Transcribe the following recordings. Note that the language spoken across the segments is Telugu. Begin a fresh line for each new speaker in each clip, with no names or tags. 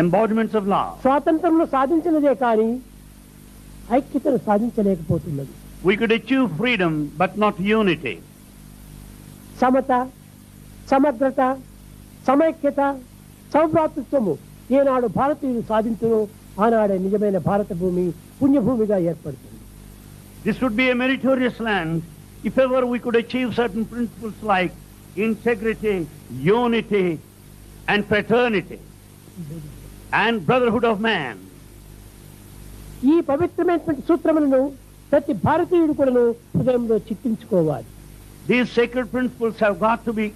embodiments of love.
స్వాతంత్రంలో సాధించినదే కానీ ఐక్యతను సాధించలేకపోతున్నది.
We could achieve freedom but not unity.
Samata, సమగ్రత, సమైక్యత, సౌభ్రాతృత్వము ఏనాడు భారతీయులు సాధించును ఆనాడే నిజమైన భారత భూమి పుణ్యభూమిగా ఏర్పడుతుంది.
This would be a meritorious land if ever we could achieve certain principles like integrity, unity and fraternity and brotherhood of man.
ఈ పవిత్రమైనటువంటి సూత్రములను ప్రతి భారతీయుడు కూడా హృదయంలో చిత్రించుకోవాలి.
These sacred principles have got to be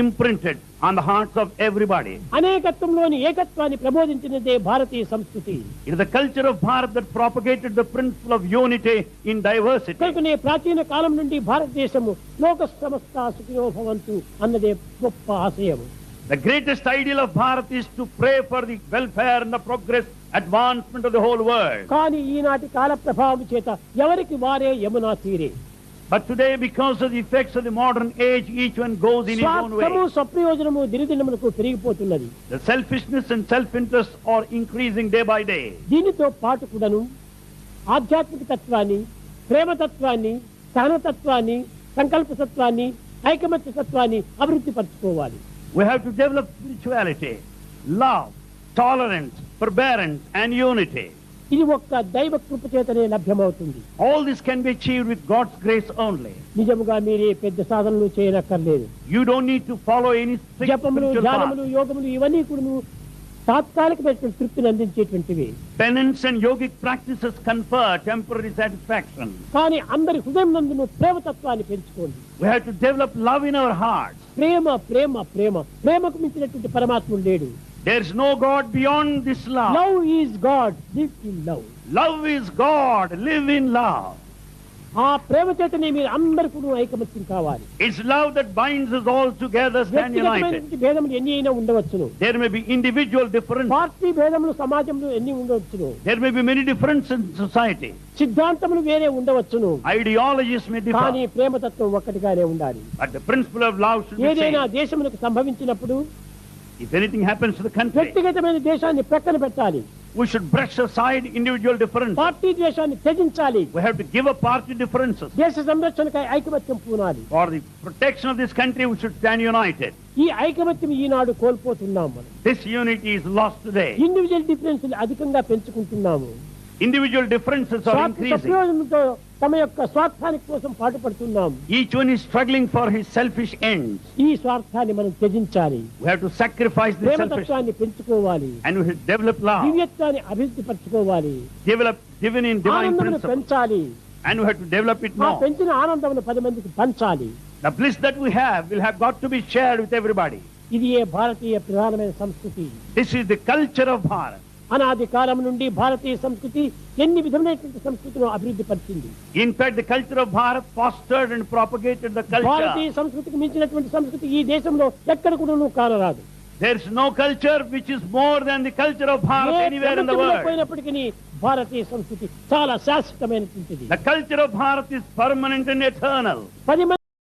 imprinted on the hearts of everybody.
అనేకత్వంలోని ఏకత్వాన్ని ప్రబోధించినదే భారతీయ సంస్కృతి.
It is the culture of Bharat that propagated the principle of unity in diversity.
కనుకనే ప్రాచీన కాలం నుండి భారతదేశము లోక సమస్త సుఖినో భవంతు అన్నదే గొప్ప ఆశయము.
The greatest ideal of Bharat is to pray for the welfare and the progress, advancement of the whole world.
కానీ ఈనాటి కాల ప్రభావం చేత ఎవరికి వారే యమునా తీరే.
But today, because of the effects of the modern age, each one goes in his own
స్వార్థము
way.
స్వప్రయోజనము దినదినమునకు పెరిగిపోతున్నది.
The selfishness and self-interest are increasing day by day.
దీనితో పాటు కూడాను ఆధ్యాత్మిక తత్వాన్ని, ప్రేమతత్వాన్ని, సహనతత్వాన్ని, సంకల్పతత్వాన్ని, ఐకమత్య తత్వాన్ని అభివృద్ధి పరచుకోవాలి.
We have to develop spirituality, love, tolerance, forbearance and unity.
ఇది ఒక్క దైవ కృప చేతనే లభ్యమవుతుంది.
All this can be achieved with God's grace only.
నిజముగా మీరే పెద్ద సాధనలు చేయనక్కర్లేదు.
You don't need to follow any strict
జపములు,
spiritual
ధ్యానములు,
path.
యోగములు ఇవన్నీ కూడా తాత్కాలికమైనటువంటి తృప్తిని అందించేటువంటివి.
Penance and yogic practices confer temporary satisfaction.
కానీ అందరి హృదయం నందును ప్రేమతత్వాన్ని పెంచుకోండి.
We have to develop love in our hearts.
ప్రేమ ప్రేమ ప్రేమ ప్రేమకు మించినటువంటి పరమాత్ముడు లేడు.
There is no God beyond this love.
Love is God, live in love.
Love is God, live in love.
ఆ ప్రేమ చేతనే మీరు అందరికీ ఐకమత్యం కావాలి.
It's love that binds us all together, stand united.
వ్యక్తిగతమైనటువంటి భేదములు ఎన్ని అయినా ఉండవచ్చును.
There may be individual differences.
Party భేదములు సమాజంలో ఎన్ని ఉండవచ్చును.
There may be many differences in society.
సిద్ధాంతములు వేరే ఉండవచ్చును.
Ideologies may
కానీ
differ.
ప్రేమతత్వం ఒక్కటిగానే ఉండాలి.
But the principle of love should be
ఏదైనా
same.
దేశములకు సంభవించినప్పుడు
If anything happens to the country,
వ్యక్తిగతమైన దేశాన్ని ప్రక్కన పెట్టాలి.
we should brush aside individual differences.
Party ద్వేషాన్ని త్యజించాలి.
We have to give up party differences.
దేశ సంరక్షణకై ఐకమత్యం పూనాలి.
For the protection of this country, we should stand united.
ఈ ఐకమత్యం ఈనాడు కోల్పోతున్నాం మనం.
This unity is lost today.
Individual difference అధికంగా పెంచుకుంటున్నాము.
Individual differences are increasing.
ప్రయోజనంతో తమ యొక్క స్వార్థానికి కోసం పాటుపడుతున్నాం.
Each one is struggling for his selfish ends.
ఈ స్వార్థాన్ని మనం త్యజించాలి.
We have to sacrifice this selfish
ప్రేమతత్వాన్ని పెంచుకోవాలి.
and we should develop love,
దివ్యత్వాన్ని అభివృద్ధి పరచుకోవాలి.
develop divine
ఆనందమును
principles,
పెంచాలి.
and we have to develop it
ఆ
more.
పెంచిన ఆనందమును 10 మందికి పంచాలి.
The bliss that we have will have got to be shared with everybody.
ఇది ఏ భారతీయ ప్రధానమైన సంస్కృతి.
This is the culture of Bharat.
అనాది కాలం నుండి భారతీయ సంస్కృతి ఎన్ని విధమైనటువంటి సంస్కృతిని అభివృద్ధి పరిచింది.
In fact, the culture of Bharat fostered and propagated the
Bharatiya
culture.
సంస్కృతికి మించినటువంటి సంస్కృతి ఈ దేశంలో ఎక్కడ కూడా కానరాదు.
There is no culture which is more than the culture of Bharat
A
anywhere in the
ప్రపంచంలో
world.
పోయినప్పటికీ భారతీయ సంస్కృతి చాలా శాశ్వతమైనటువంటిది.
The culture of Bharat is permanent and eternal.
10